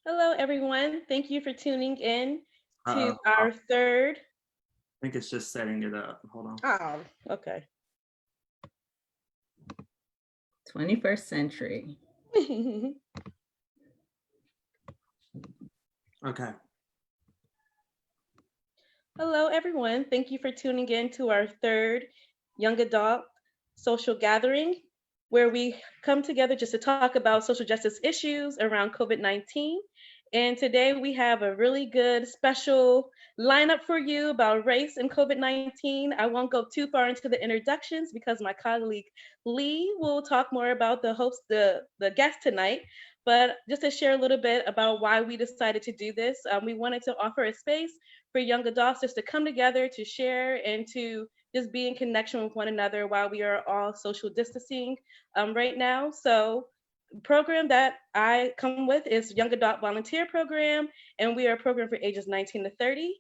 Hello, everyone. Thank you for tuning in to Uh-oh. I our third. think it's just setting it up. Hold on. Oh, okay. 21st century. Okay. Hello, everyone. Thank you for tuning in to our third young adult social gathering, where we come together just to talk about social justice issues around COVID-19. And today we have a really good special lineup for you about race and COVID-19. I won't go too far into the introductions because my colleague Lee will talk more about the guest tonight. But just to share a little bit about why we decided to do this, we wanted to offer a space for young adults just to come together to share and to just be in connection with one another while we are all social distancing right now. So program that I come with is Young Adult Volunteer Program, and we are a program for ages 19 to 30.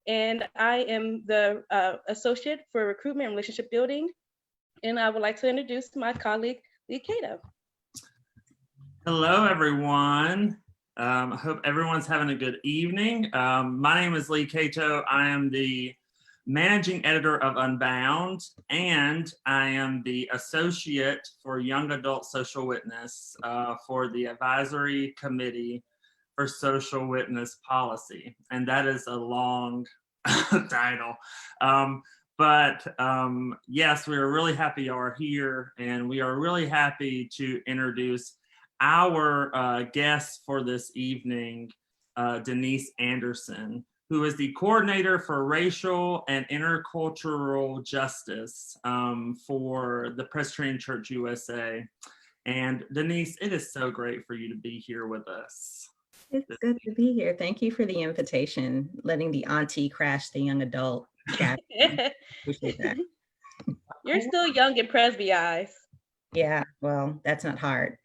And I am the associate for recruitment and relationship building. And I would like to introduce my colleague, Lee Cato. Hello, everyone. I hope everyone's having a good evening. My name is Lee Cato. I am the managing editor of Unbound, and I am the associate for Young Adult Social Witness for the Advisory Committee for Social Witness Policy. And that is a long title. Yes, we are really happy you are here, and we are really happy to introduce our guest for this evening, Denise Anderson, who is the coordinator for racial and intercultural justice for the Presbyterian Church USA. And Denise, it is so great for you to be here with us. It's good to be here. Thank you for the invitation, letting the auntie crash the young adult chat. Appreciate that. You're still young in Presby eyes. Yeah, well, that's not hard.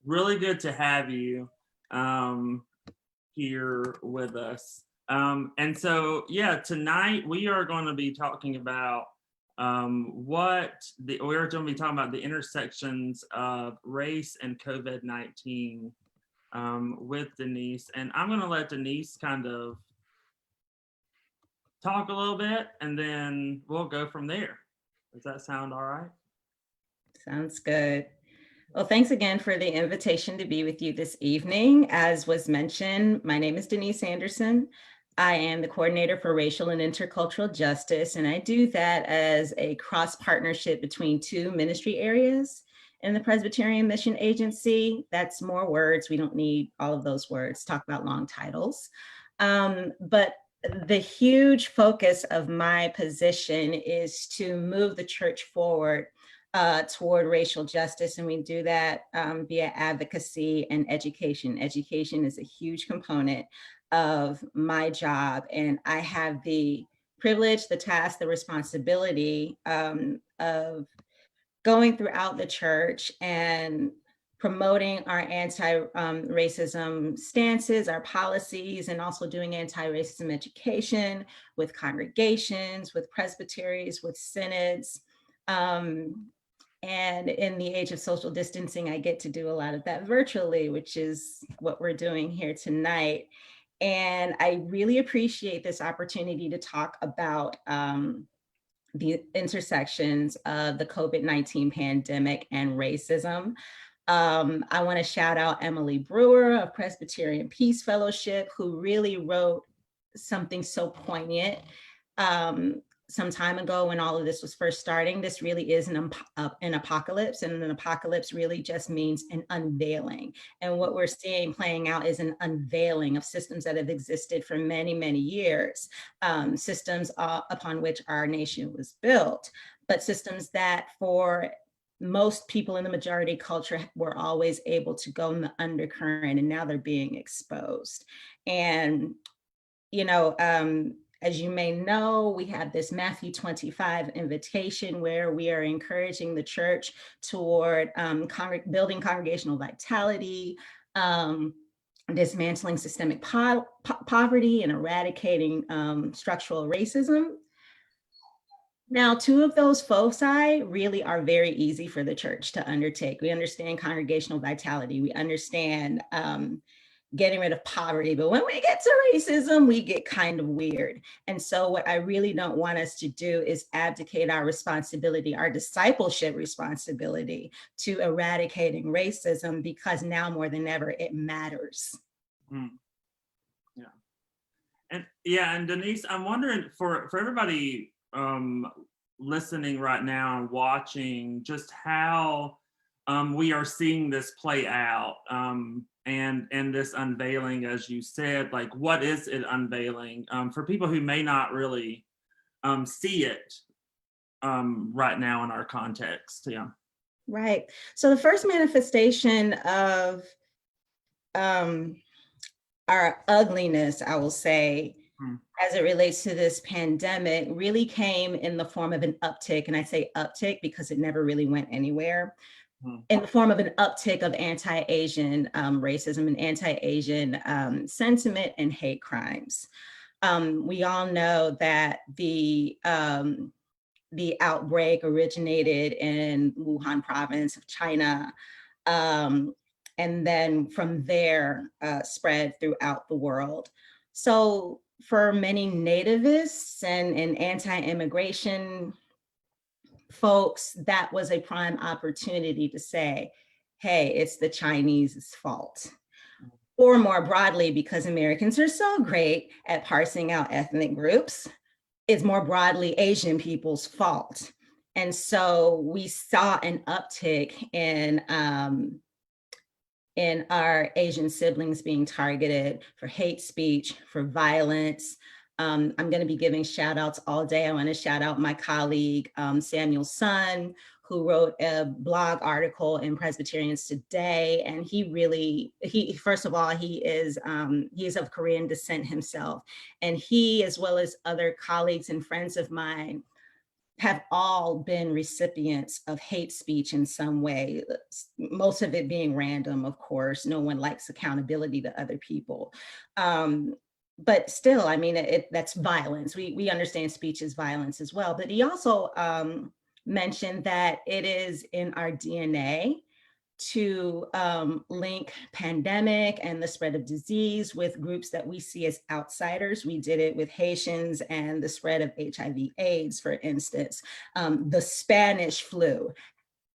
Really good to have you here with us. And so, yeah, tonight we are going to be talking about we're going to be talking about the intersections of race and COVID-19 with Denise. And I'm going to let Denise kind of talk a little bit, and then we'll go from there. Does that sound all right? Sounds good. Well, thanks again for the invitation to be with you this evening. As was mentioned, my name is Denise Anderson. I am the coordinator for racial and intercultural justice, and I do that as a cross partnership between two ministry areas in the Presbyterian Mission Agency. That's more words. We don't need all of those words, talk about long titles. But the huge focus of my position is to move the church forward toward racial justice, and we do that via advocacy and education. Education is a huge component of my job, and I have the privilege, the task, the responsibility of going throughout the church and promoting our anti-racism stances, our policies, and also doing anti-racism education with congregations, with presbyteries, with synods. And in the age of social distancing, I get to do a lot of that virtually, which is what we're doing here tonight. And I really appreciate this opportunity to talk about the intersections of the COVID-19 pandemic and racism. I want to shout out Emily Brewer of Presbyterian Peace Fellowship, who really wrote something so poignant some time ago when all of this was first starting. This really is an apocalypse, and an apocalypse really just means an unveiling. And what we're seeing playing out is an unveiling of systems that have existed for many, many years, systems upon which our nation was built, but systems that for most people in the majority culture were always able to go in the undercurrent, and now they're being exposed. And, you know, as you may know, we have this Matthew 25 invitation where we are encouraging the church toward building congregational vitality, dismantling systemic poverty, and eradicating structural racism. Now, two of those foci really are very easy for the church to undertake. We understand congregational vitality. We understand getting rid of poverty. But when we get to racism, we get kind of weird. And so what I really don't want us to do is abdicate our responsibility, our discipleship responsibility to eradicating racism, because now more than ever, it matters. Mm. And Denise, I'm wondering for everybody listening right now and watching, just how we are seeing this play out, and this unveiling, as you said, like what is it unveiling for people who may not really see it right now in our context? Yeah. Right. So the first manifestation of our ugliness, I will say, as it relates to this pandemic, really came in the form of an uptick. And I say uptick because it never really went anywhere. In the form of an uptick of anti-Asian racism and anti-Asian sentiment and hate crimes. We all know that the outbreak originated in Wuhan province of China, and then from there spread throughout the world. So for many nativists and anti-immigration folks, that was a prime opportunity to say, hey, it's the Chinese's fault. Or more broadly, because Americans are so great at parsing out ethnic groups, it's more broadly Asian people's fault. And so we saw an uptick in our Asian siblings being targeted for hate speech, for violence. I'm going to be giving shout outs all day. I want to shout out my colleague, Samuel Sun, who wrote a blog article in Presbyterians Today. And first of all, he is of Korean descent himself. And he, as well as other colleagues and friends of mine, have all been recipients of hate speech in some way, most of it being random, of course. No one likes accountability to other people. But still, I mean, that's violence. We understand speech is violence as well. But he also mentioned that it is in our DNA to link pandemic and the spread of disease with groups that we see as outsiders. We did it with Haitians and the spread of HIV/AIDS, for instance. The Spanish flu.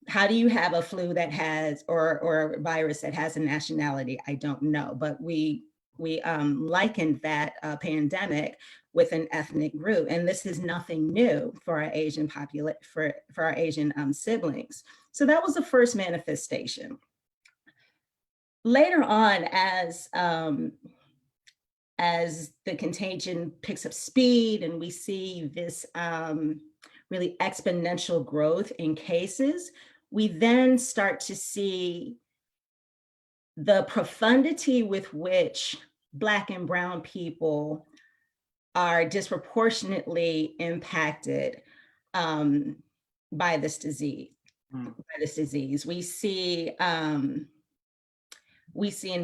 How do you have a flu that has, or a virus that has a nationality? I don't know, but we likened that pandemic with an ethnic group, and this is nothing new for our Asian for our Asian siblings. So that was the first manifestation. Later on, as the contagion picks up speed and we see this really exponential growth in cases, we then start to see the profundity with which Black and Brown people are disproportionately impacted by this disease. We see in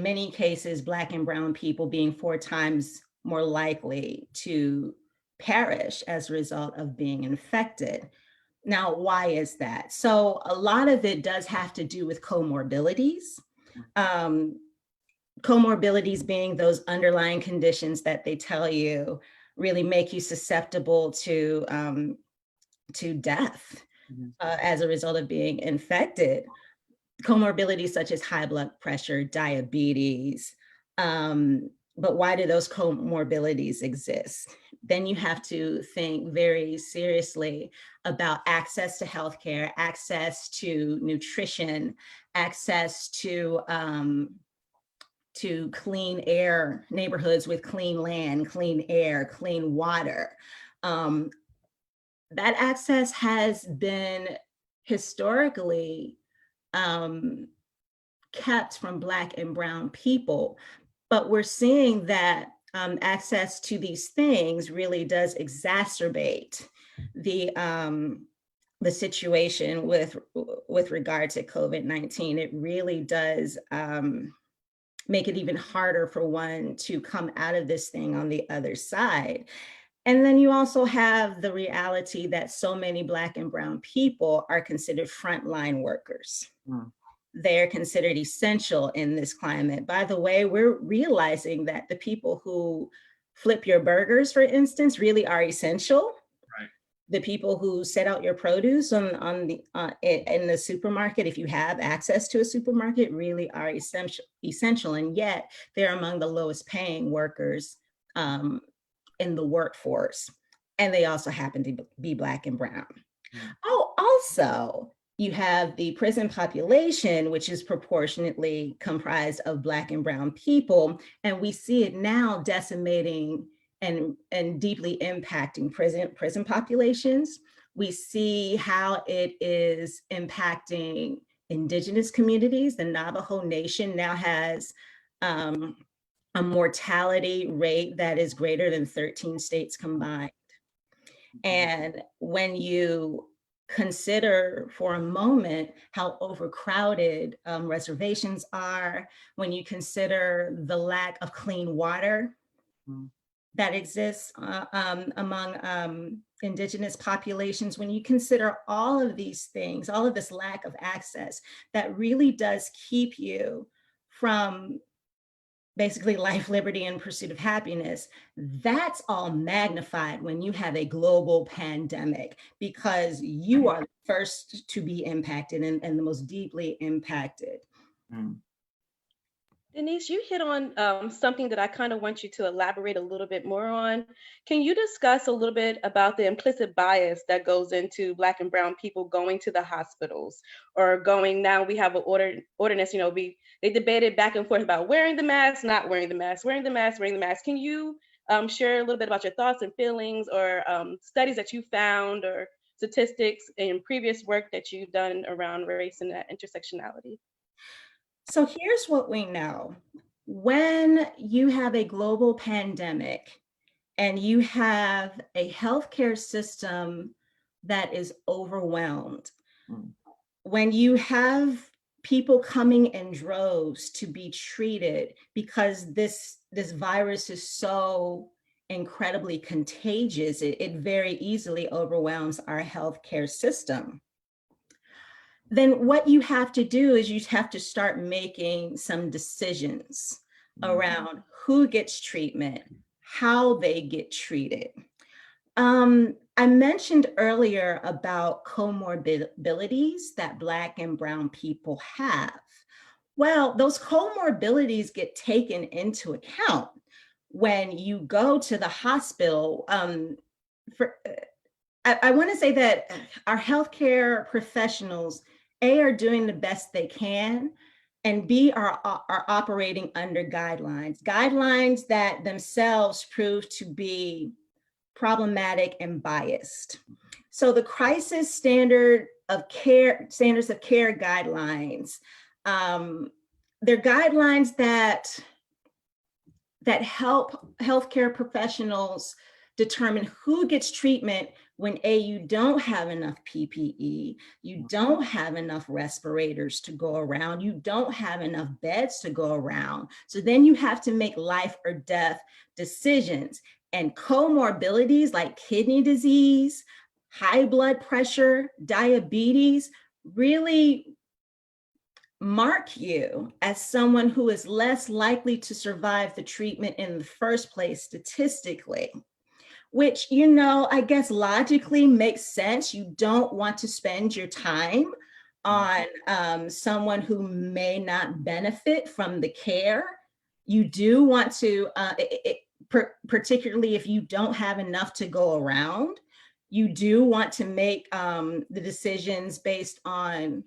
many cases Black and Brown people being 4 times more likely to perish as a result of being infected. Now, why is that? So a lot of it does have to do with comorbidities. Comorbidities being those underlying conditions that they tell you really make you susceptible to death as a result of being infected. Comorbidities such as high blood pressure, diabetes. But why do those comorbidities exist? Then you have to think very seriously about access to healthcare, access to nutrition, access to clean air, neighborhoods with clean land, clean air, clean water. That access has been historically kept from Black and Brown people, but we're seeing that access to these things really does exacerbate the situation with regard to COVID-19. It really does make it even harder for one to come out of this thing on the other side. And then you also have the reality that so many Black and Brown people are considered frontline workers. Mm. They're considered essential in this climate. By the way, we're realizing that the people who flip your burgers, for instance, really are essential. Right. The people who set out your produce in the supermarket, if you have access to a supermarket, really are essential. And yet they're among the lowest paying workers in the workforce. And they also happen to be Black and Brown. Mm. Oh, also, you have the prison population, which is proportionately comprised of Black and Brown people. And we see it now decimating and deeply impacting prison populations. We see how it is impacting Indigenous communities. The Navajo Nation now has a mortality rate that is greater than 13 states combined. And when you consider for a moment how overcrowded reservations are, when you consider the lack of clean water that exists among Indigenous populations, when you consider all of these things, all of this lack of access, that really does keep you from basically life, liberty, and pursuit of happiness, that's all magnified when you have a global pandemic, because you are the first to be impacted and the most deeply impacted. Mm. Denise, you hit on something that I kind of want you to elaborate a little bit more on. Can you discuss a little bit about the implicit bias that goes into Black and Brown people going to the hospitals or going now? We have an ordinance, they debated back and forth about wearing the mask, not wearing the mask, wearing the mask, wearing the mask. Can you share a little bit about your thoughts and feelings or studies that you found or statistics in previous work that you've done around race and intersectionality? So here's what we know. When you have a global pandemic and you have a healthcare system that is overwhelmed, when you have people coming in droves to be treated because this virus is so incredibly contagious, it very easily overwhelms our healthcare system. Then what you have to do is you have to start making some decisions around who gets treatment, how they get treated. I mentioned earlier about comorbidities that Black and Brown people have. Well, those comorbidities get taken into account when you go to the hospital. I want to say that our healthcare professionals, A, are doing the best they can, and B, are operating under guidelines that themselves prove to be problematic and biased. So the crisis standards of care guidelines, they're guidelines that help healthcare professionals determine who gets treatment when A, you don't have enough PPE, you don't have enough respirators to go around, you don't have enough beds to go around. So then you have to make life or death decisions. And comorbidities like kidney disease, high blood pressure, diabetes really mark you as someone who is less likely to survive the treatment in the first place statistically, which, I guess logically makes sense. You don't want to spend your time on someone who may not benefit from the care. You do want to, particularly if you don't have enough to go around, you do want to make the decisions based on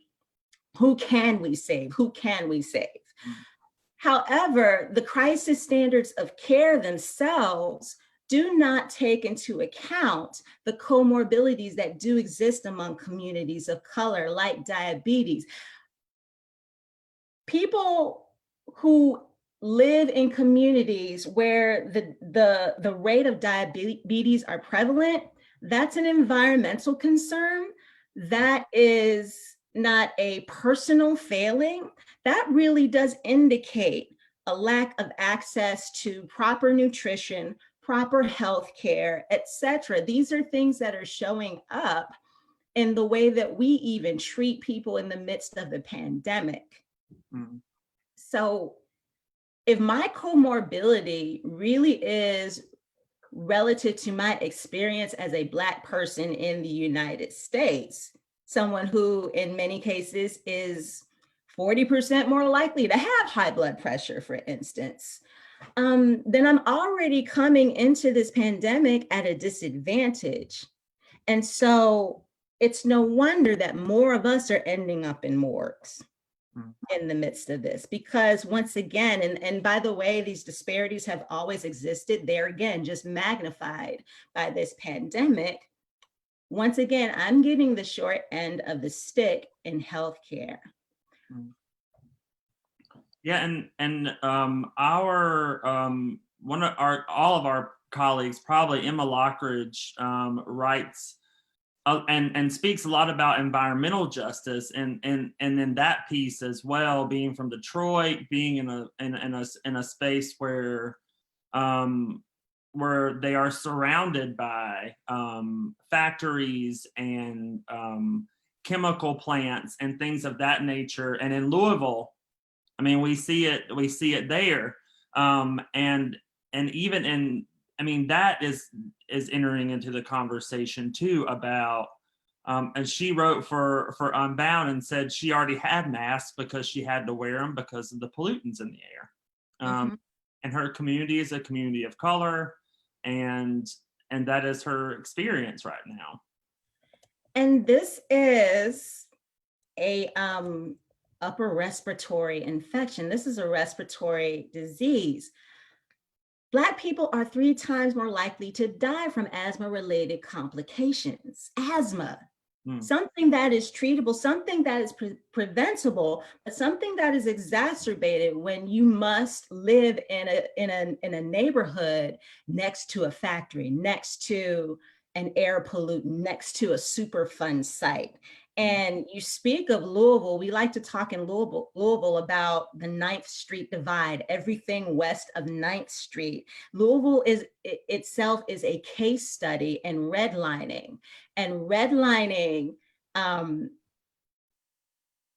who can we save? However, the crisis standards of care themselves do not take into account the comorbidities that do exist among communities of color, like diabetes. People who live in communities where the rate of diabetes are prevalent, that's an environmental concern. That is not a personal failing. That really does indicate a lack of access to proper nutrition, proper health care, etc. These are things that are showing up in the way that we even treat people in the midst of the pandemic. Mm. So if my comorbidity really is relative to my experience as a Black person in the United States, someone who in many cases is 40% more likely to have high blood pressure, for instance, then I'm already coming into this pandemic at a disadvantage. And so it's no wonder that more of us are ending up in morgues in the midst of this, because once again, and by the way, these disparities have always existed. They're again just magnified by this pandemic. Once again, I'm getting the short end of the stick in healthcare. Yeah, and our all of our colleagues, probably Emma Lockridge, writes and speaks a lot about environmental justice, and in that piece as well, being from Detroit, being in a space where they are surrounded by factories and chemical plants and things of that nature. And in Louisville, I mean, we see it there, and even in, I mean, that is entering into the conversation too about, and she wrote for Unbound and said she already had masks because she had to wear them because of the pollutants in the air. And her community is a community of color, and that is her experience right now. And this is a upper respiratory infection. This is a respiratory disease. Black people are 3 times more likely to die from asthma-related complications. Asthma, something that is treatable, something that is preventable, but something that is exacerbated when you must live in a neighborhood next to a factory, next to an air pollutant, next to a Superfund site. And you speak of Louisville, we like to talk in Louisville about the 9th Street divide, everything west of 9th Street. Louisville itself is a case study in redlining, and redlining,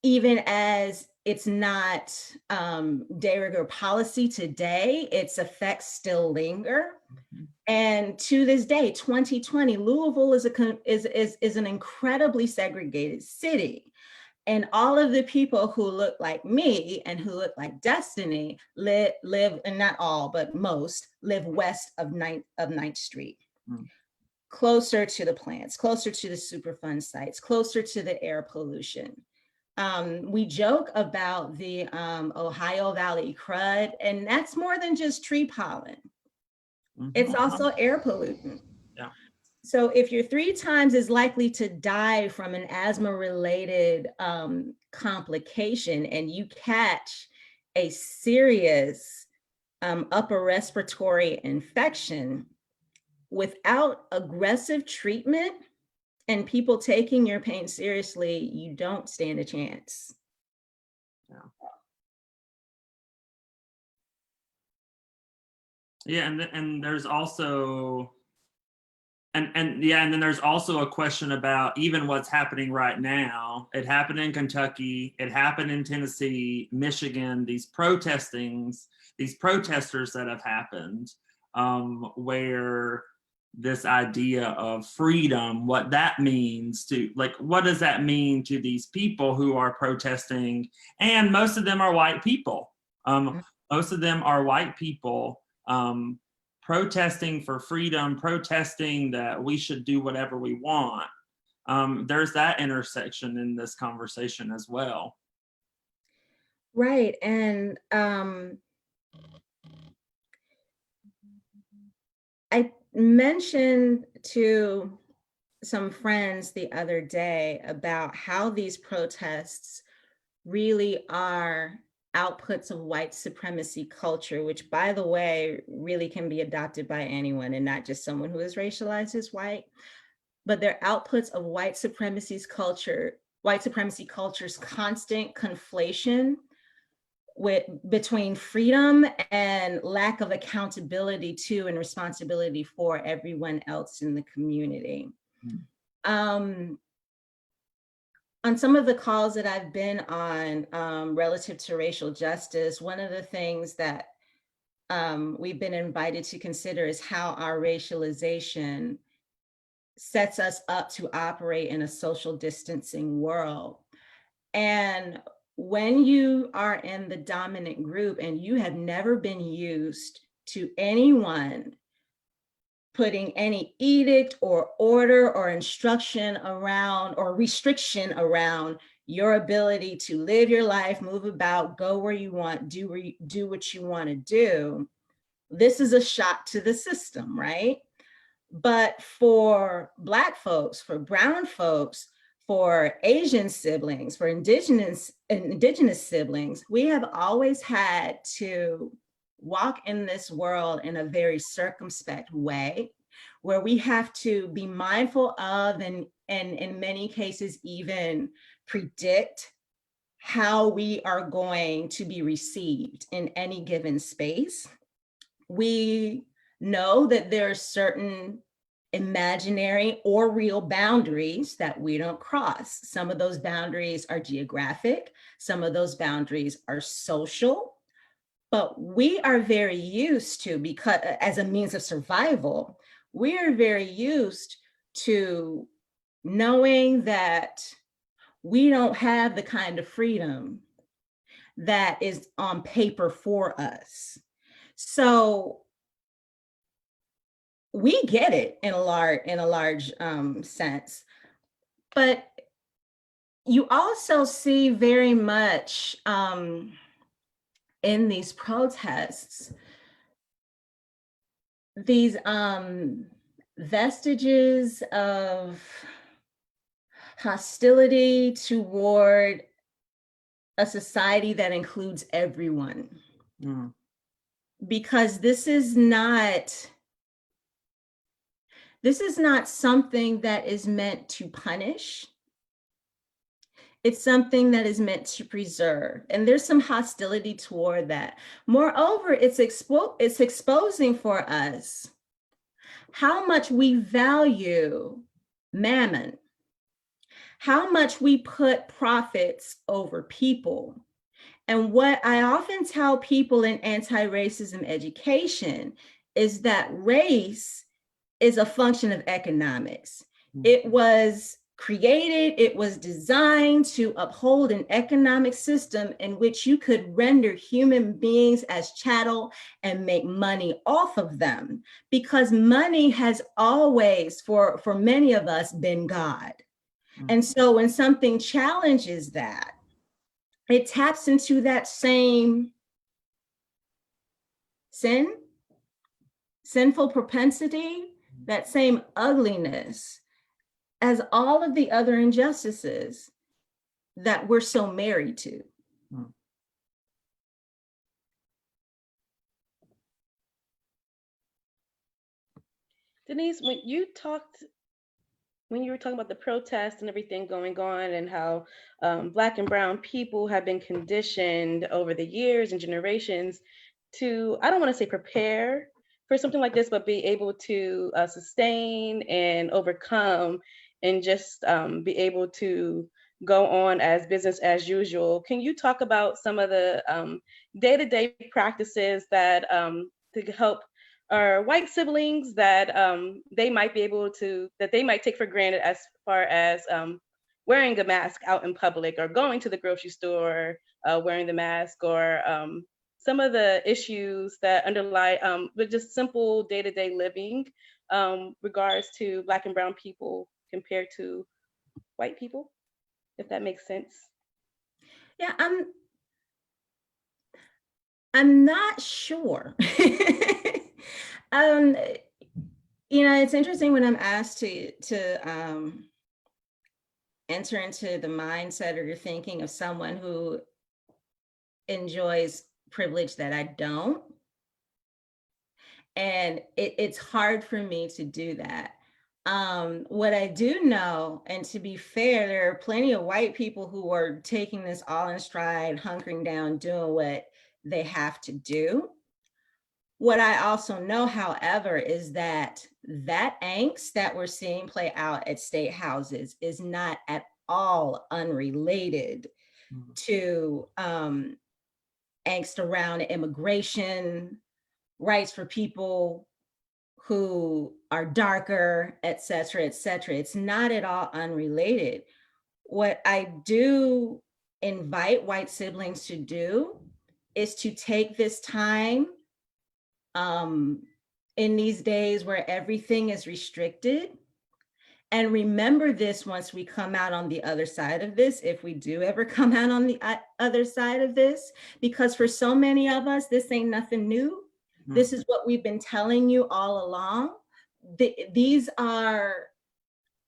even as it's not de rigueur policy today, its effects still linger. And to this day, 2020, Louisville is an incredibly segregated city. And all of the people who look like me and who look like Destiny live, and not all, but most, live west of 9th Street. Closer to the plants, closer to the Superfund sites, closer to the air pollution. We joke about the Ohio Valley crud, and that's more than just tree pollen. It's also air pollutant. Yeah. So if you're 3 times as likely to die from an asthma-related complication, and you catch a serious upper respiratory infection without aggressive treatment and people taking your pain seriously, you don't stand a chance. Yeah. Yeah, and there's also, and then there's also a question about even what's happening right now. It happened in Kentucky, it happened in Tennessee, Michigan, these protesters that have happened, where this idea of freedom, what that means to, like, what does that mean to these people who are protesting? And most of them are white people. Most of them are white people protesting for freedom, protesting that we should do whatever we want. There's that intersection in this conversation as well. Right, and I mentioned to some friends the other day about how these protests really are outputs of white supremacy culture, which, by the way, really can be adopted by anyone and not just someone who is racialized as white, but they're outputs of white supremacy culture's constant conflation between freedom and lack of accountability to and responsibility for everyone else in the community. On some of the calls that I've been on relative to racial justice, one of the things that we've been invited to consider is how our racialization sets us up to operate in a social distancing world. And when you are in the dominant group and you have never been used to anyone putting any edict or order or instruction around or restriction around your ability to live your life, move about, go where you want, do what you want to do, this is a shock to the system, right? But for Black folks, for brown folks, for Asian siblings, for indigenous siblings, we have always had to walk in this world in a very circumspect way, where we have to be mindful of and in many cases even predict how we are going to be received in any given space. We know that there are certain imaginary or real boundaries that we don't cross. Some of those boundaries are geographic, some of those boundaries are social, but we are very used to, because as a means of survival, we are very used to knowing that we don't have the kind of freedom that is on paper for us. So we get it in a large sense, but you also see very much in these protests these vestiges of hostility toward a society that includes everyone. Because this is not something that is meant to punish. It's something that is meant to preserve. And there's some hostility toward that. Moreover, it's exposing for us how much we value mammon, how much we put profits over people. And what I often tell people in anti-racism education is that race is a function of economics. It was created, it was designed to uphold an economic system in which you could render human beings as chattel and make money off of them, because money has always, for many of us, been God. And so when something challenges that, it taps into that same sinful propensity, that same ugliness as all of the other injustices that we're so married to. Denise, when you were talking about the protests and everything going on and how Black and brown people have been conditioned over the years and generations to, I don't want to say prepare for something like this, but be able to sustain and overcome and just be able to go on as business as usual. Can you talk about some of the day-to-day practices that to help our white siblings that they might take for granted, as far as wearing a mask out in public or going to the grocery store wearing the mask, or some of the issues that underlie with just simple day-to-day living regards to Black and brown people compared to white people, if that makes sense? Yeah, I'm not sure. It's interesting when I'm asked to enter into the mindset or the thinking of someone who enjoys privilege that I don't. And it's hard for me to do that. What I do know, and to be fair, there are plenty of white people who are taking this all in stride, hunkering down, doing what they have to do. What I also know, however, is that that angst that we're seeing play out at state houses is not at all unrelated Mhm. to angst around immigration, rights for people who are darker, et cetera, et cetera. It's not at all unrelated. What I do invite white siblings to do is to take this time um, in these days where everything is restricted. And remember this once we come out on the other side of this, if we do ever come out on the other side of this, because for so many of us, this ain't nothing new. This is what we've been telling you all along. These are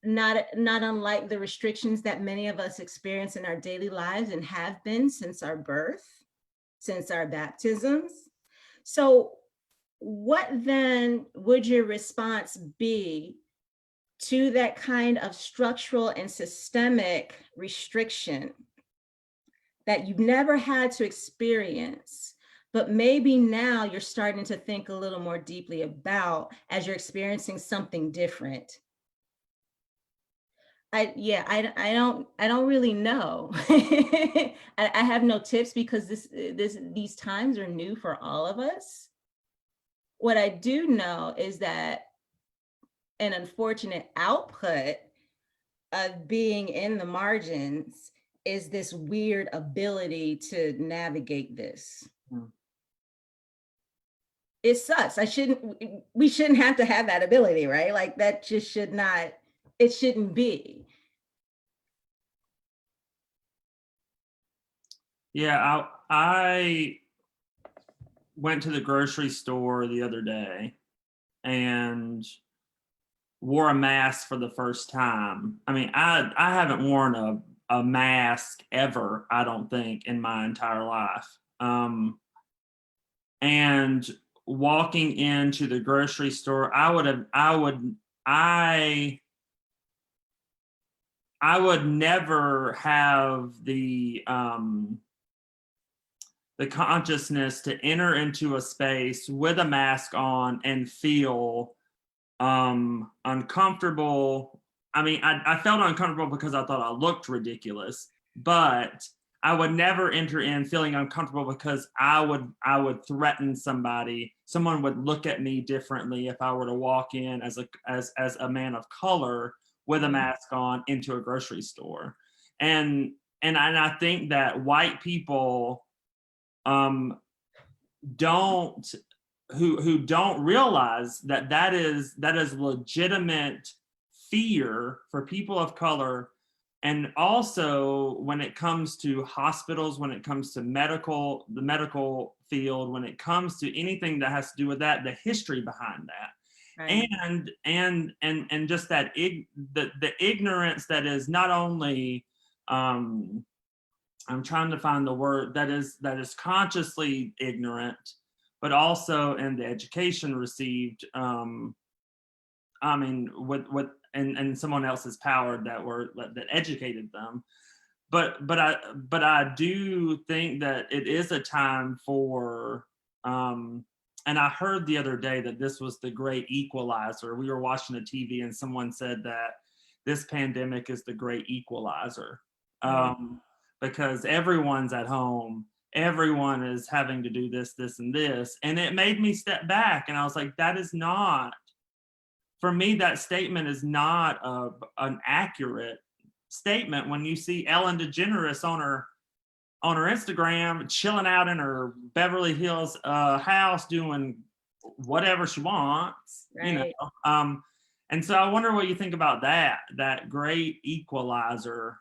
not unlike the restrictions that many of us experience in our daily lives and have been since our birth, since our baptisms. So what then would your response be to that kind of structural and systemic restriction that you've never had to experience, but maybe now you're starting to think a little more deeply about as you're experiencing something different? I don't really know. I have no tips because these times are new for all of us. What I do know is that an unfortunate output of being in the margins is this weird ability to navigate this. Mhm. It sucks. We shouldn't have to have that ability, right? Like that just should not, it shouldn't be. Yeah, I went to the grocery store the other day and wore a mask for the first time. I mean, I haven't worn a mask ever, I don't think, in my entire life. And walking into the grocery store, I would never have the consciousness to enter into a space with a mask on and feel uncomfortable. I mean, I felt uncomfortable because I thought I looked ridiculous, but I would never enter in feeling uncomfortable because I would threaten somebody. Someone would look at me differently if I were to walk in as a man of color with a mask on into a grocery store. And I think that white people don't who don't realize that that is legitimate fear for people of color. And also when it comes to hospitals, when it comes to the medical field, when it comes to anything that has to do with that, the history behind that, Right. and just that the ignorance that is not only I'm trying to find the word that is consciously ignorant, but also in the education received. I mean, with and someone else's power that educated them. But I do think that it is a time for. And I heard the other day that this was the great equalizer. We were watching the TV and someone said that this pandemic is the great equalizer. Because everyone's at home, everyone is having to do this, this, and this. And it made me step back and I was like, that is not, for me, that statement is not an accurate statement. When you see Ellen DeGeneres on her Instagram, chilling out in her Beverly Hills house doing whatever she wants, Right. you know. And so I wonder what you think about that great equalizer,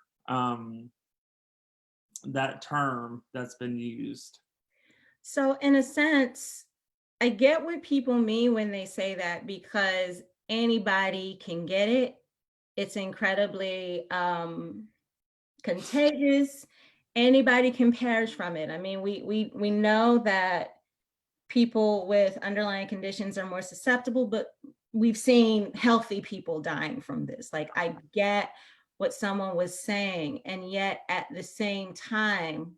that term that's been used. So in a sense, I get what people mean when they say that because anybody can get it. It's incredibly contagious. Anybody can perish from it. I mean, we know that people with underlying conditions are more susceptible, but we've seen healthy people dying from this. Like, I get what someone was saying, and yet at the same time,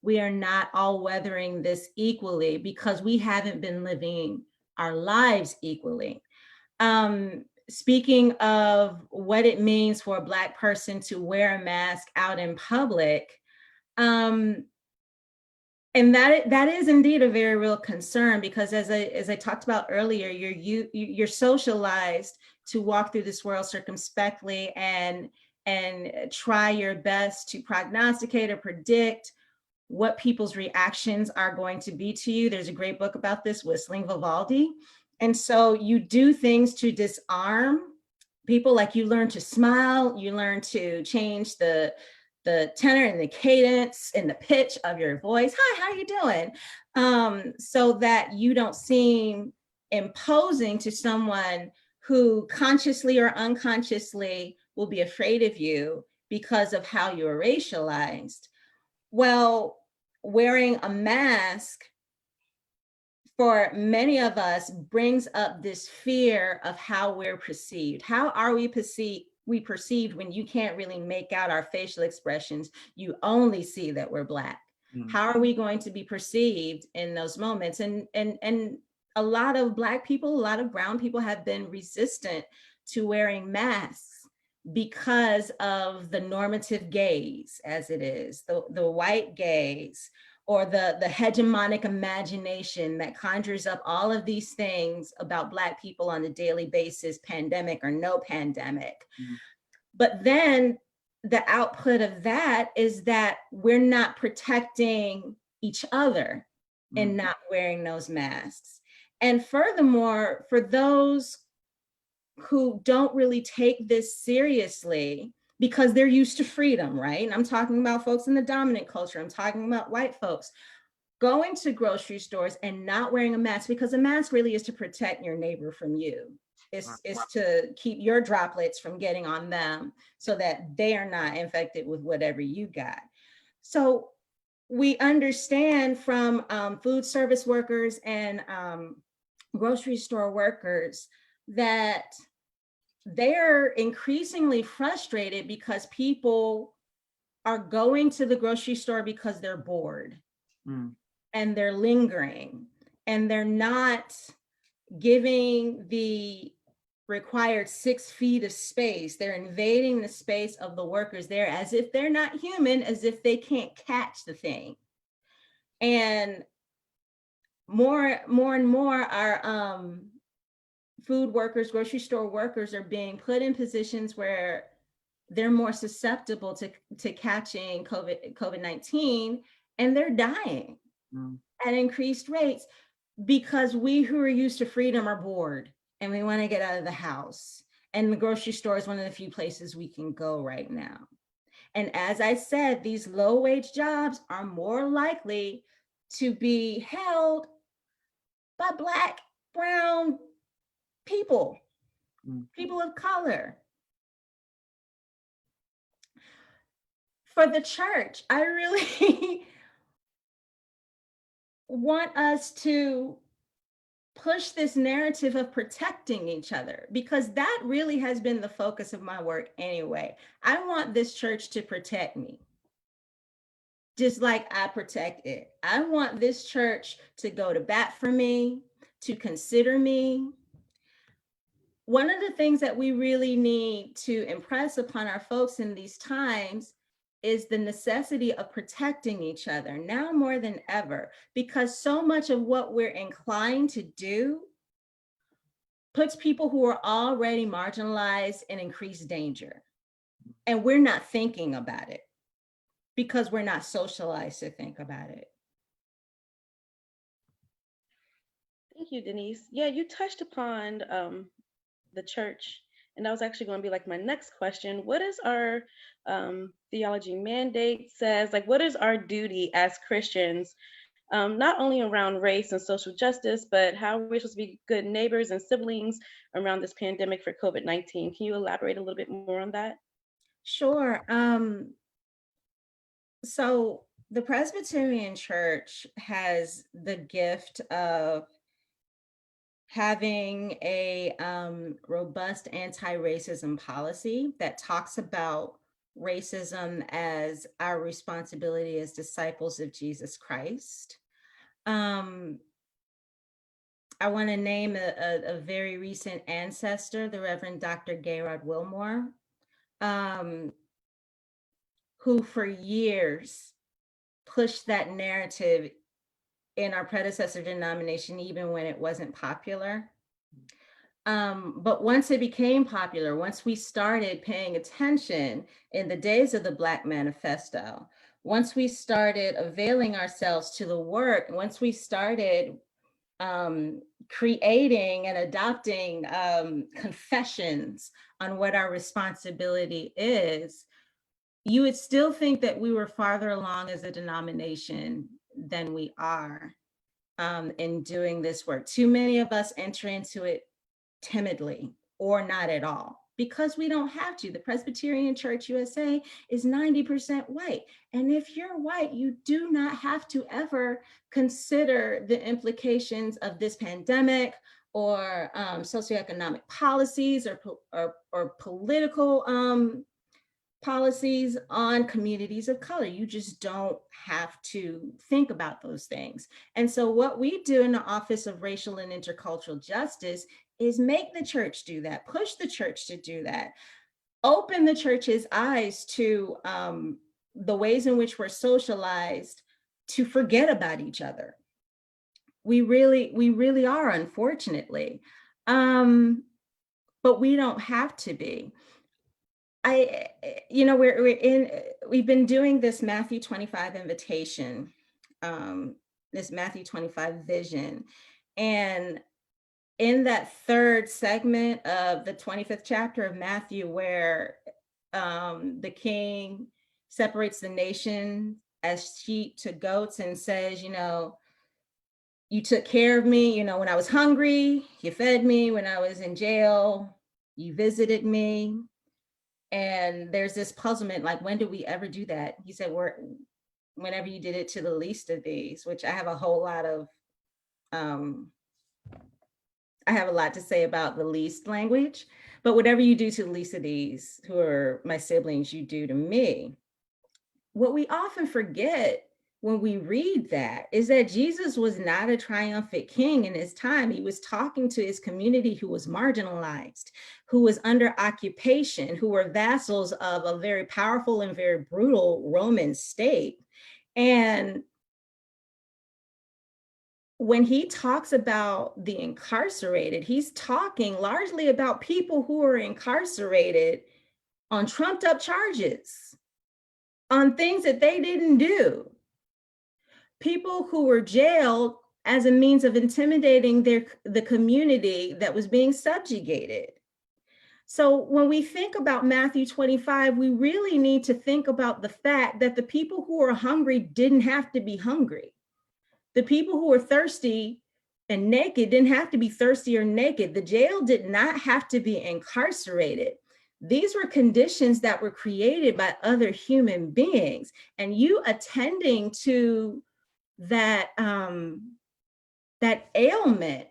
we are not all weathering this equally because we haven't been living our lives equally. Speaking of what it means for a Black person to wear a mask out in public, um, and that is indeed a very real concern, because as I talked about earlier, you're socialized to walk through this world circumspectly and try your best to prognosticate or predict what people's reactions are going to be to you. There's a great book about this, Whistling Vivaldi. And so you do things to disarm people, like you learn to smile, you learn to change the tenor and the cadence and the pitch of your voice. Hi, how you doing? So that you don't seem imposing to someone who consciously or unconsciously will be afraid of you because of how you are racialized. Well, wearing a mask for many of us brings up this fear of how we're perceived. How are we perceived when you can't really make out our facial expressions? You only see that we're Black. How are we going to be perceived in those moments? And a lot of Black people, a lot of brown people have been resistant to wearing masks because of the normative gaze, as it is, the white gaze, or the hegemonic imagination that conjures up all of these things about Black people on a daily basis, pandemic or no pandemic. But then the output of that is that we're not protecting each other in not wearing those masks. And furthermore, for those who don't really take this seriously because they're used to freedom, right? And I'm talking about folks in the dominant culture. I'm talking about white folks going to grocery stores and not wearing a mask, because a mask really is to protect your neighbor from you. It's to keep your droplets from getting on them so that they are not infected with whatever you got. So we understand from food service workers and grocery store workers that they're increasingly frustrated because people are going to the grocery store because they're bored and they're lingering and they're not giving the required 6 feet of space. They're invading the space of the workers there as if they're not human, as if they can't catch the thing. And more and more our food workers, grocery store workers are being put in positions where they're more susceptible to catching COVID-19, and they're dying at increased rates because we who are used to freedom are bored and we want to get out of the house. And the grocery store is one of the few places we can go right now. And as I said, these low-wage jobs are more likely to be held by Black, brown people, people of color. For the church, I really want us to push this narrative of protecting each other, because that really has been the focus of my work anyway. I want this church to protect me, just like I protect it. I want this church to go to bat for me, to consider me. One of the things that we really need to impress upon our folks in these times is the necessity of protecting each other now more than ever, because so much of what we're inclined to do puts people who are already marginalized in increased danger. And we're not thinking about it because we're not socialized to think about it. Thank you, Denise. Yeah, you touched upon the church, and that was actually going to be like my next question. What is our theology mandate says? Like, what is our duty as Christians, not only around race and social justice, but how we're supposed to be good neighbors and siblings around this pandemic for COVID-19? Can you elaborate a little bit more on that? Sure. So the Presbyterian Church has the gift of having a robust anti-racism policy that talks about racism as our responsibility as disciples of Jesus Christ. I want to name a very recent ancestor, the Reverend Dr. Gayrard Wilmore, who for years pushed that narrative in our predecessor denomination, even when it wasn't popular. But once it became popular, once we started paying attention in the days of the Black Manifesto, once we started availing ourselves to the work, once we started creating and adopting confessions on what our responsibility is, you would still think that we were farther along as a denomination than we are in doing this work. Too many of us enter into it timidly or not at all, because we don't have to. The Presbyterian Church USA is 90% white. And if you're white, you do not have to ever consider the implications of this pandemic or socioeconomic policies or political policies on communities of color. You just don't have to think about those things. And so what we do in the Office of Racial and Intercultural Justice is make the church do that, push the church to do that, open the church's eyes to the ways in which we're socialized to forget about each other. We really are, unfortunately. But we don't have to be. We've been doing this Matthew 25 invitation, this Matthew 25 vision. And in that third segment of the 25th chapter of Matthew, where the king separates the nation as sheep to goats and says, you took care of me, when I was hungry, you fed me, when I was in jail, you visited me. And there's this puzzlement, like, when did we ever do that? He said, whenever you did it to the least of these, which I have a whole lot of, I have a lot to say about the least language, but whatever you do to the least of these, who are my siblings, you do to me. What we often forget when we read that is that Jesus was not a triumphant king in his time. He was talking to his community who was marginalized, who was under occupation, who were vassals of a very powerful and very brutal Roman state. And when he talks about the incarcerated, he's talking largely about people who are incarcerated on trumped up charges, on things that they didn't do. People who were jailed as a means of intimidating the community that was being subjugated. So when we think about Matthew 25, we really need to think about the fact that the people who are hungry didn't have to be hungry. The people who were thirsty and naked didn't have to be thirsty or naked. The jail did not have to be incarcerated. These were conditions that were created by other human beings. And you attending to that ailment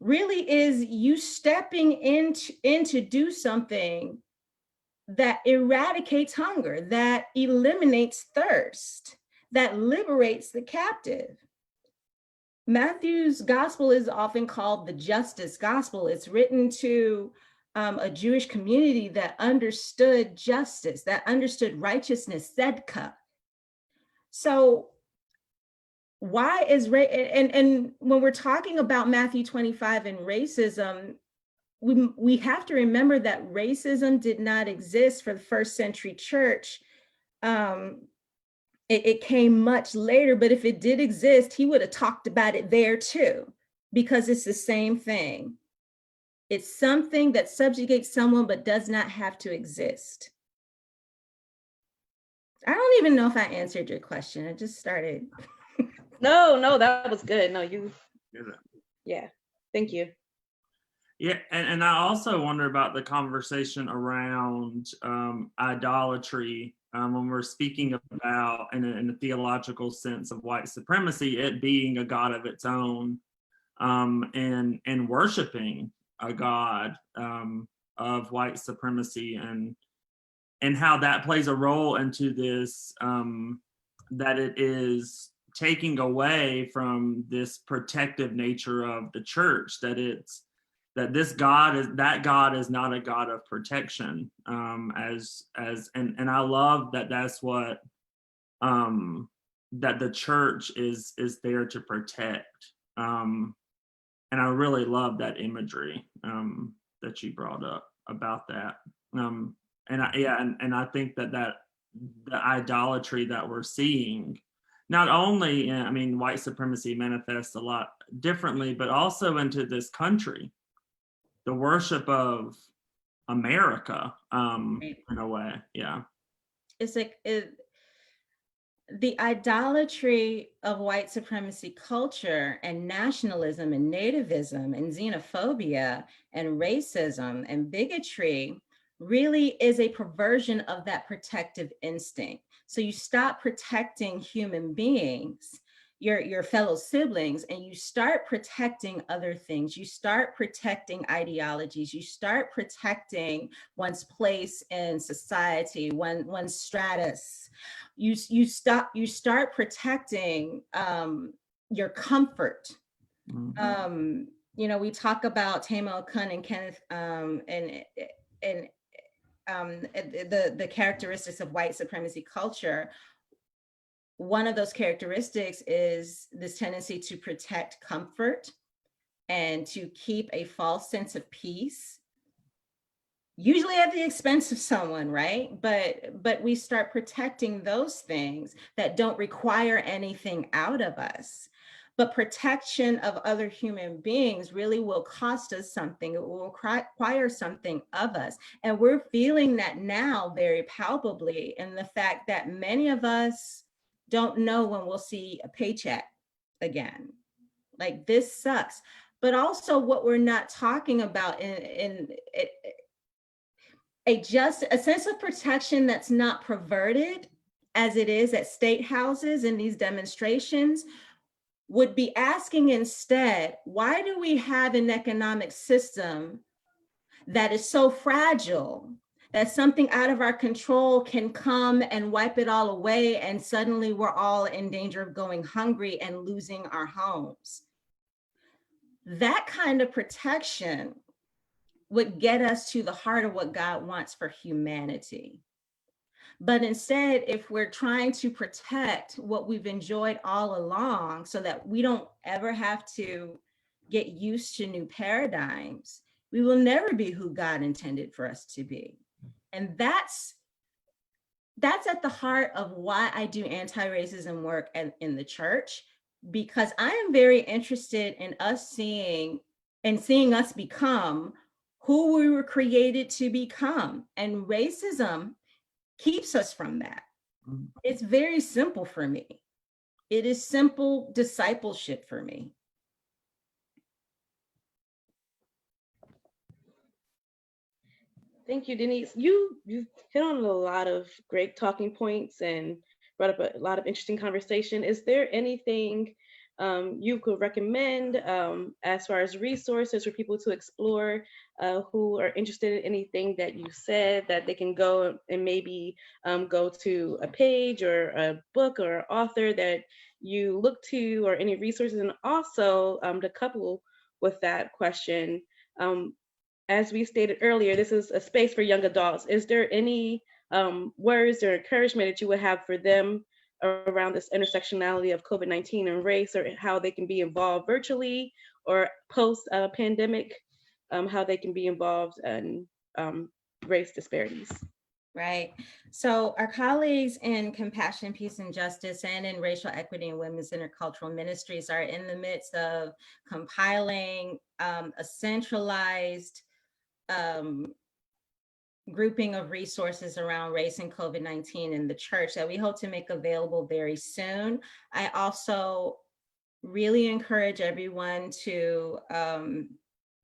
really is you stepping in to do something that eradicates hunger, that eliminates thirst, that liberates the captive. Matthew's gospel is often called the justice gospel. It's written to a Jewish community that understood justice, that understood righteousness, tzedkah. So why is and when we're talking about Matthew 25 and racism, we have to remember that racism did not exist for the first century church. It came much later, but if it did exist, he would have talked about it there too, because it's the same thing. It's something that subjugates someone but does not have to exist. I don't even know if I answered your question. I just started. No, that was good. No, yeah, thank you. Yeah, and I also wonder about the conversation around idolatry when we're speaking about, in a theological sense of white supremacy, it being a god of its own. and worshiping a God of white supremacy, and how that plays a role into this, that it is taking away from this protective nature of the church, that God is not a God of protection, and I love that that's what that the church is there to protect, and I really love that imagery that you brought up about that. And I think that the idolatry that we're seeing, not only, I mean, white supremacy manifests a lot differently, but also into this country, the worship of America, in a way. Yeah. It's like the idolatry of white supremacy culture and nationalism and nativism and xenophobia and racism and bigotry really is a perversion of that protective instinct. So you stop protecting human beings, your fellow siblings, and you start protecting other things. You start protecting ideologies. You start protecting one's place in society, one's status. You start protecting your comfort. Mhm. We talk about Tamara Kun and Kenneth and the characteristics of white supremacy culture. One of those characteristics is this tendency to protect comfort and to keep a false sense of peace, usually at the expense of someone, right? But we start protecting those things that don't require anything out of us. But protection of other human beings really will cost us something. It will require something of us. And we're feeling that now very palpably in the fact that many of us don't know when we'll see a paycheck again. Like, this sucks. But also what we're not talking about in a sense of protection that's not perverted as it is at state houses in these demonstrations would be asking instead, why do we have an economic system that is so fragile that something out of our control can come and wipe it all away, and suddenly we're all in danger of going hungry and losing our homes? That kind of protection would get us to the heart of what God wants for humanity. But instead, if we're trying to protect what we've enjoyed all along so that we don't ever have to get used to new paradigms, we will never be who God intended for us to be. And that's at the heart of why I do anti-racism work in the church, because I am very interested in us seeing us become who we were created to become. And racism keeps us from that. It's very simple for me. It is simple discipleship for me. Thank you, Denise. You hit on a lot of great talking points and brought up a lot of interesting conversation. Is there anything you could recommend as far as resources for people to explore who are interested in anything that you said, that they can go and maybe go to a page or a book or author that you look to, or any resources? And also to couple with that question, as we stated earlier, this is a space for young adults. Is there any words or encouragement that you would have for them around this intersectionality of COVID-19 and race, or how they can be involved virtually or post-pandemic, how they can be involved in race disparities? Right. So our colleagues in Compassion, Peace, and Justice and in Racial Equity and Women's Intercultural Ministries are in the midst of compiling a centralized grouping of resources around race and COVID-19 in the church that we hope to make available very soon. I also really encourage everyone to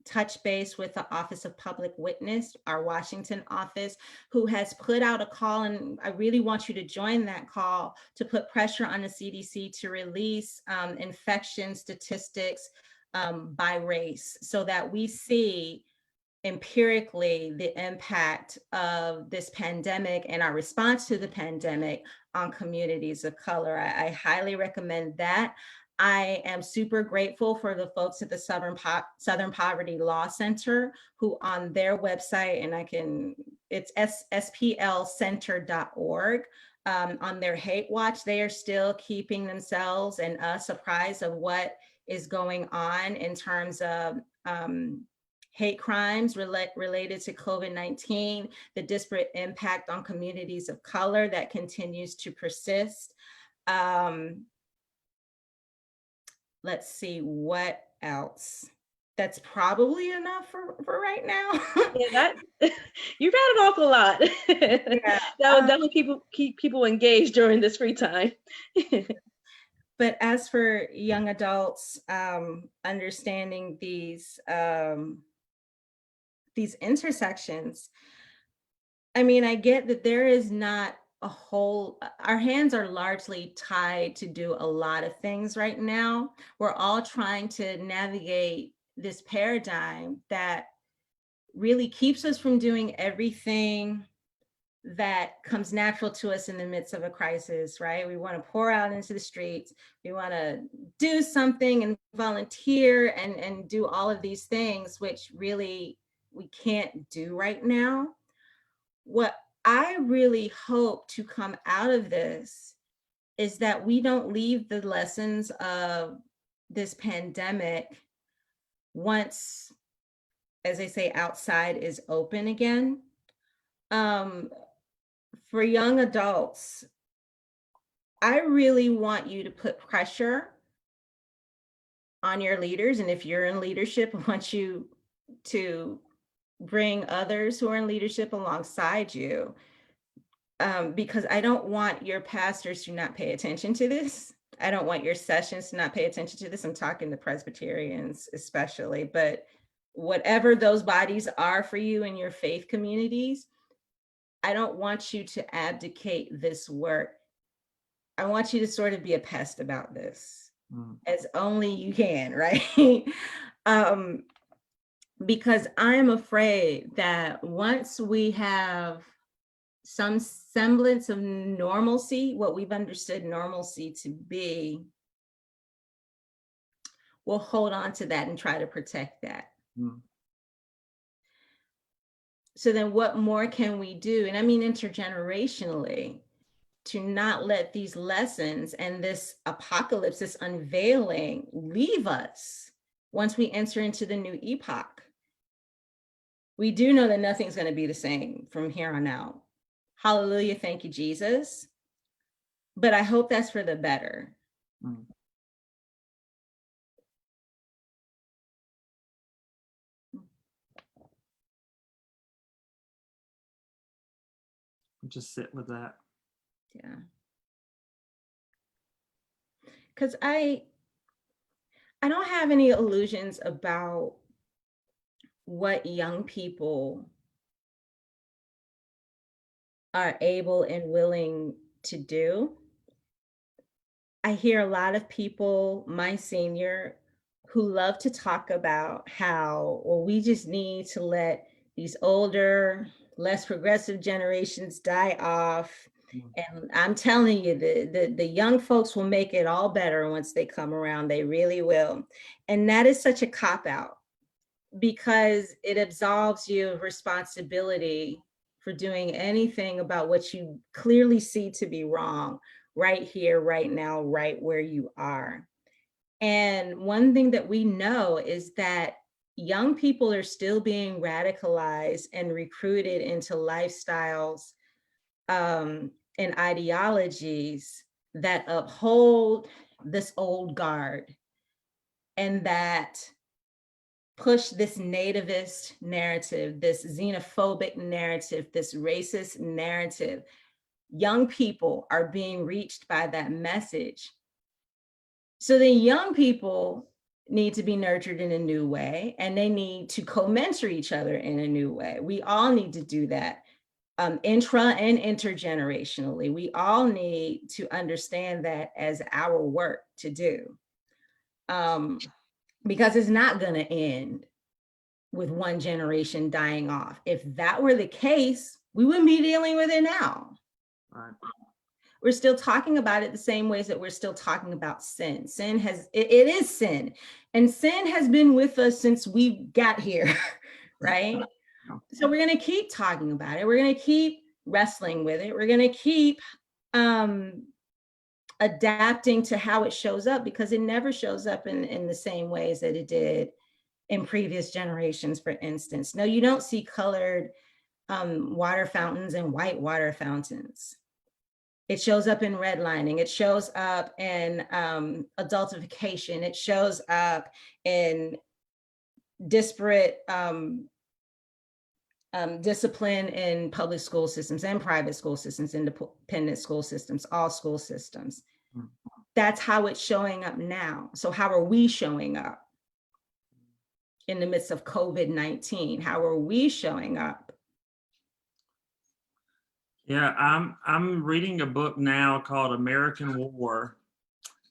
touch base with the Office of Public Witness, our Washington office, who has put out a call, and I really want you to join that call, to put pressure on the CDC to release infection statistics by race so that we see empirically the impact of this pandemic and our response to the pandemic on communities of color. I highly recommend that. I am super grateful for the folks at the Southern Poverty Law Center who on their website, and it's splcenter.org, on their hate watch, they are still keeping themselves and us apprised of what is going on in terms of hate crimes related to COVID-19, the disparate impact on communities of color that continues to persist. Let's see what else. That's probably enough for right now. Yeah, you read an awful lot. Yeah, That would definitely keep people engaged during this free time. But as for young adults, understanding these intersections, I mean, I get that there is not our hands are largely tied to do a lot of things right now. We're all trying to navigate this paradigm that really keeps us from doing everything that comes natural to us in the midst of a crisis, right? We want to pour out into the streets. We want to do something and volunteer and do all of these things, which really we can't do right now. What I really hope to come out of this is that we don't leave the lessons of this pandemic once, as they say, outside is open again. For young adults, I really want you to put pressure on your leaders. And if you're in leadership, I want you to bring others who are in leadership alongside you. Because I don't want your pastors to not pay attention to this. I don't want your sessions to not pay attention to this. I'm talking to Presbyterians especially, but whatever those bodies are for you in your faith communities, I don't want you to abdicate this work. I want you to sort of be a pest about this as only you can, right? Because I'm afraid that once we have some semblance of normalcy, what we've understood normalcy to be, we'll hold on to that and try to protect that. So then what more can we do? And I mean, intergenerationally, to not let these lessons and this apocalypse, this unveiling leave us once we enter into the new epoch. We do know that nothing's going to be the same from here on out. Hallelujah, thank you, Jesus. But I hope that's for the better. Just sit with that. Yeah. Because I don't have any illusions about what young people are able and willing to do. I hear a lot of people, my senior, who love to talk about how, well, we just need to let these older, less progressive generations die off. And I'm telling you, the young folks will make it all better once they come around. They really will. And that is such a cop-out because it absolves you of responsibility for doing anything about what you clearly see to be wrong right here, right now, right where you are. And one thing that we know is that young people are still being radicalized and recruited into lifestyles and ideologies that uphold this old guard and that push this nativist narrative, this xenophobic narrative, this racist narrative. Young people are being reached by that message. So the young people need to be nurtured in a new way, and they need to co-mentor each other in a new way. We all need to do that intra and intergenerationally. We all need to understand that as our work to do. because it's not going to end with one generation dying off. If that were the case, we wouldn't be dealing with it now. Right. We're still talking about it the same ways that we're still talking about sin. Sin has, it is sin. And sin has been with us since we got here, right? So we're going to keep talking about it. We're going to keep wrestling with it. We're going to keep adapting to how it shows up, because it never shows up in the same ways that it did in previous generations, for instance. No, you don't see colored water fountains and white water fountains. It shows up in redlining. It shows up in adultification. It shows up in disparate discipline in public school systems and private school systems, independent school systems, all school systems. That's how it's showing up now. So how are we showing up in the midst of COVID-19? How are we showing up? Yeah, I'm reading a book now called American War,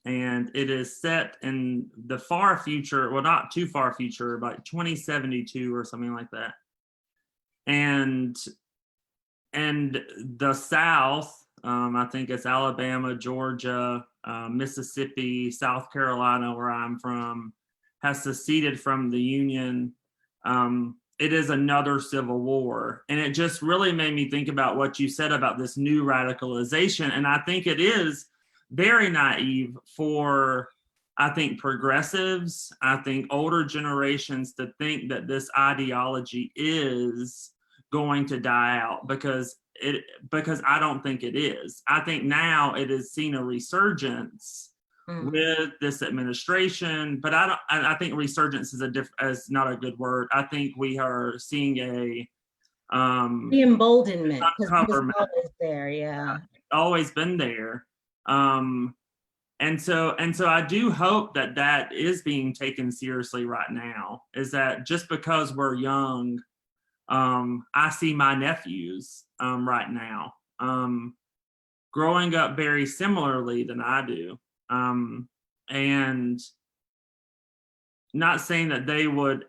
and it is set in the far future, well, not too far future, like 2072 or something like that. And the South, I think it's Alabama, Georgia, Mississippi, South Carolina, where I'm from, has seceded from the Union. It is another civil war. And it just really made me think about what you said about this new radicalization. And I think it is very naive for, I think, progressives, I think older generations to think that this ideology is going to die out, because I don't think it is. I think now it has seen a resurgence with this administration, but I think resurgence is not a good word. I think we are seeing a the emboldenment, because it was government always there, yeah. always been there. And so I do hope that that is being taken seriously right now, is that just because we're young, I see my nephews right now growing up very similarly than I do. And not saying that they would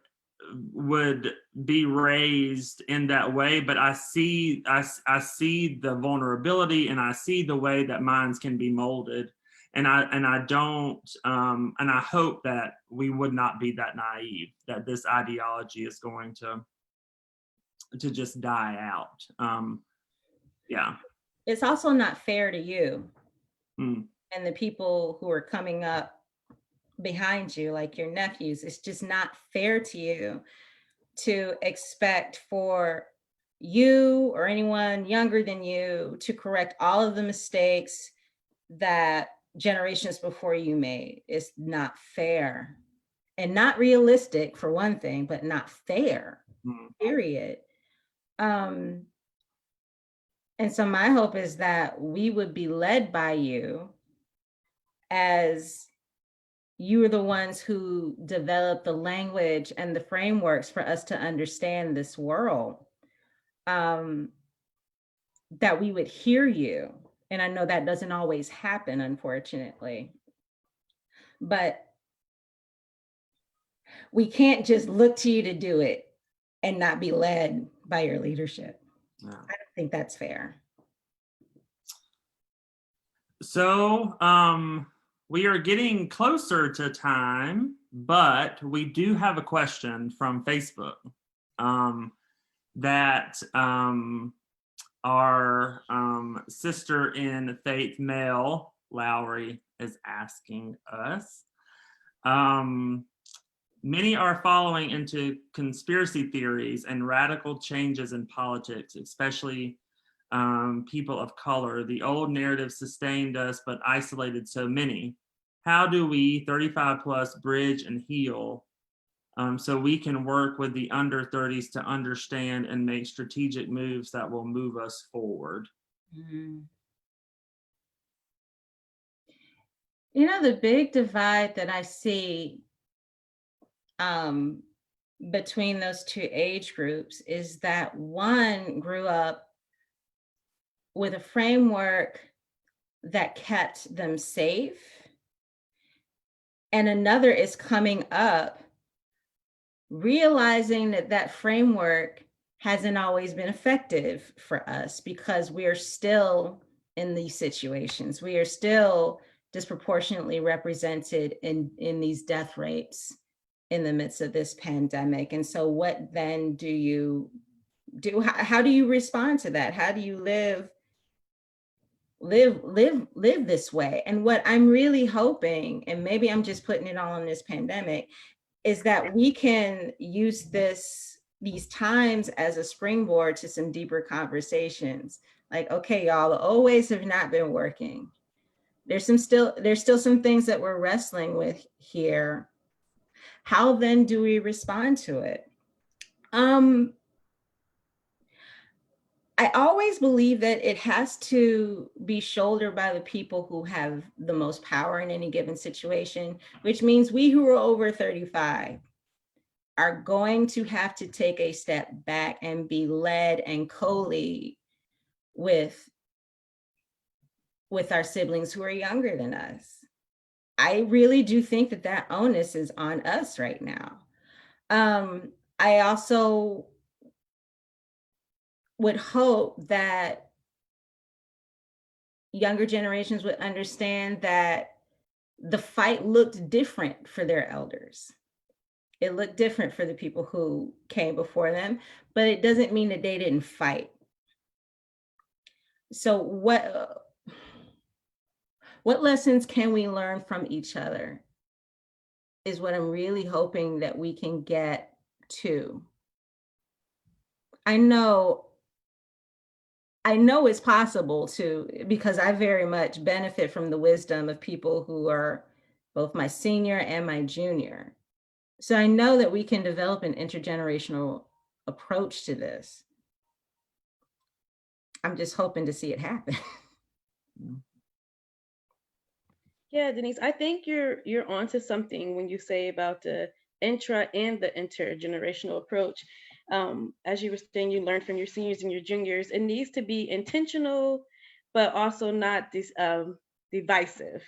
be raised in that way, but I see the vulnerability, and I see the way that minds can be molded. And I don't, and I hope that we would not be that naive, that this ideology is going to just die out. Yeah. It's also not fair to you Mm. and the people who are coming up behind you, like your nephews. It's just not fair to you to expect for you or anyone younger than you to correct all of the mistakes that generations before you made. It's not fair and not realistic, for one thing, but not fair, period. And so my hope is that we would be led by you, as you are the ones who develop the language and the frameworks for us to understand this world, that we would hear you. And I know that doesn't always happen, unfortunately, but we can't just look to you to do it and not be led by your leadership. Yeah. I don't think that's fair. So we are getting closer to time, but we do have a question from Facebook that our sister in faith, Mel Lowry, is asking us. Many are following into conspiracy theories and radical changes in politics, especially people of color. The old narrative sustained us, but isolated so many. How do we 35 plus bridge and heal so we can work with the under 30s to understand and make strategic moves that will move us forward? You know, the big divide that I see between those two age groups is that one grew up with a framework that kept them safe and another is coming up, realizing that that framework hasn't always been effective for us because we are still in these situations. We are still disproportionately represented in these death rates in the midst of this pandemic. And so what then do you do? How do you respond to that? How do you live this way? And what I'm really hoping, and maybe I'm just putting it all on this pandemic, is that we can use these times as a springboard to some deeper conversations. Like, okay, y'all, the old ways have not been working. There's still some things that we're wrestling with here. How then do we respond to it? I always believe that it has to be shouldered by the people who have the most power in any given situation, which means we who are over 35 are going to have to take a step back and be led and co-lead with our siblings who are younger than us. I really do think that that onus is on us right now. I also would hope that younger generations would understand that the fight looked different for their elders. It looked different for the people who came before them, but it doesn't mean that they didn't fight. So what lessons can we learn from each other is what I'm really hoping that we can get to. I know it's possible to, because I very much benefit from the wisdom of people who are both my senior and my junior. So I know that we can develop an intergenerational approach to this. I'm just hoping to see it happen. Yeah, Denise, I think you're onto something when you say about the intra and the intergenerational approach. As you were saying, you learned from your seniors and your juniors. It needs to be intentional, but also not divisive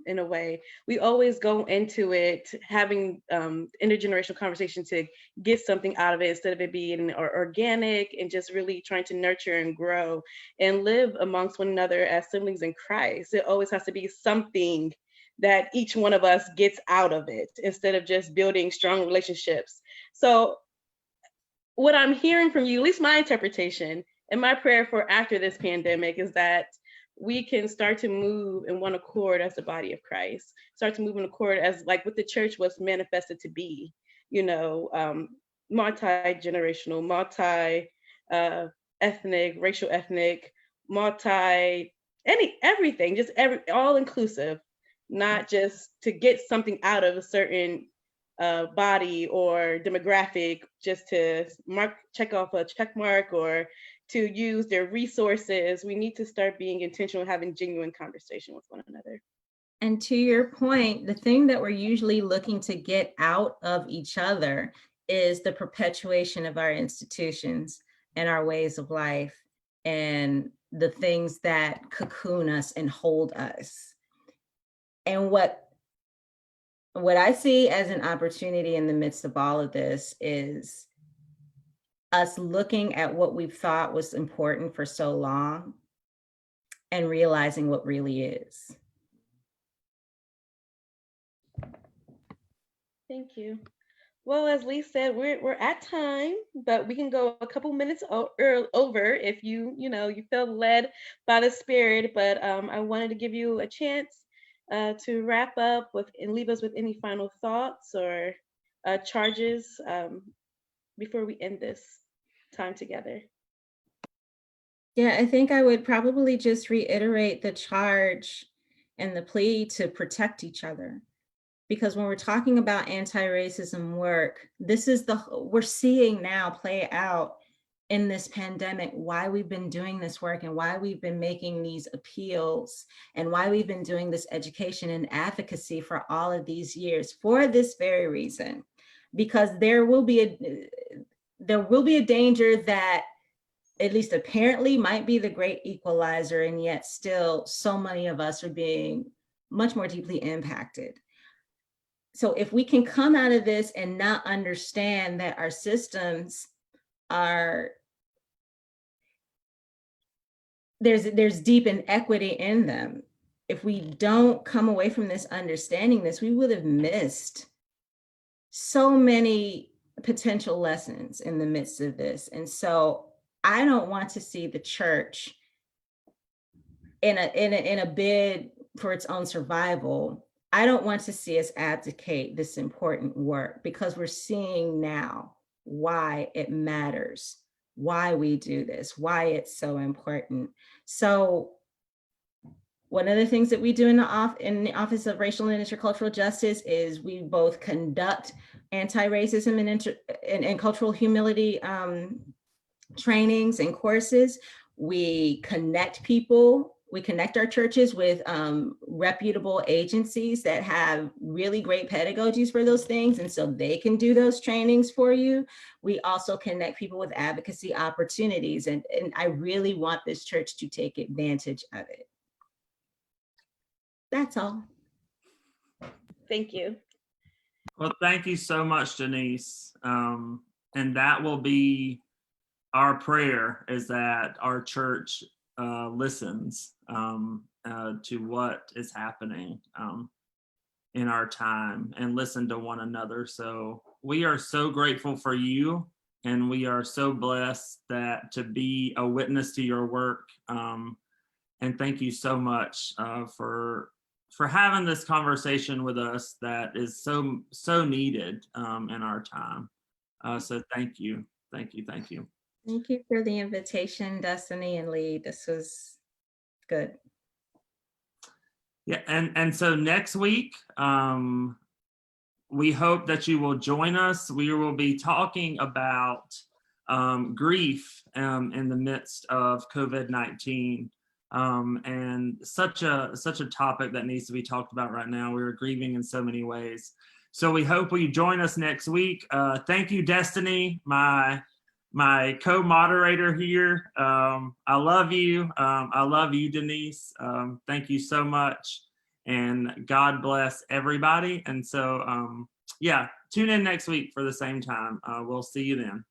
in a way. We always go into it having intergenerational conversation to get something out of it instead of it being organic and just really trying to nurture and grow and live amongst one another as siblings in Christ. It always has to be something that each one of us gets out of it instead of just building strong relationships. So what I'm hearing from you, at least my interpretation and my prayer for after this pandemic, is that we can start to move in one accord as the body of Christ, start to move in accord as like what the church was manifested to be, multi-generational, multi-ethnic, racial ethnic, everything, just all inclusive, not just to get something out of a certain body or demographic just to check off a check mark or to use their resources. We need to start being intentional, having genuine conversation with one another. And to your point, the thing that we're usually looking to get out of each other is the perpetuation of our institutions and our ways of life and the things that cocoon us and hold us. And what I see as an opportunity in the midst of all of this is us looking at what we've thought was important for so long and realizing what really is. Thank you. Well, as Lee said, we're at time, but we can go a couple minutes over if you feel led by the Spirit. But I wanted to give you a chance to wrap up with and leave us with any final thoughts or charges before we end this time together. Yeah, I think I would probably just reiterate the charge and the plea to protect each other. Because when we're talking about anti-racism work, we're seeing now play out in this pandemic why we've been doing this work and why we've been making these appeals and why we've been doing this education and advocacy for all of these years for this very reason. Because there will be a danger that at least apparently might be the great equalizer, and yet still so many of us are being much more deeply impacted. So if we can come out of this and not understand that our systems are, there's deep inequity in them. If we don't come away from this understanding this, we would have missed so many potential lessons in the midst of this. And so I don't want to see the church in a bid for its own survival. I don't want to see us abdicate this important work, because we're seeing now why it matters, why we do this, why it's so important. So one of the things that we do in the Office of Racial and Intercultural Justice is we both conduct anti-racism and cultural humility trainings and courses. We connect people. We connect our churches with reputable agencies that have really great pedagogies for those things, and so they can do those trainings for you. We also connect people with advocacy opportunities, and I really want this church to take advantage of it. That's all. Thank you. Well, thank you so much, Denise. And that will be our prayer, is that our church listens to what is happening in our time and listen to one another. So we are so grateful for you, and we are so blessed that to be a witness to your work. And thank you so much for having this conversation with us that is so needed in our time. So thank you. Thank you. Thank you for the invitation, Destiny and Lee. This was good. Yeah, and so next week, we hope that you will join us. We will be talking about grief in the midst of COVID-19. And such a topic that needs to be talked about right now. We're grieving in so many ways. So we hope you join us next week. Thank you, Destiny, my co-moderator here. I love you. I love you, Denise. Thank you so much. And God bless everybody. And so, yeah, tune in next week for the same time. We'll see you then.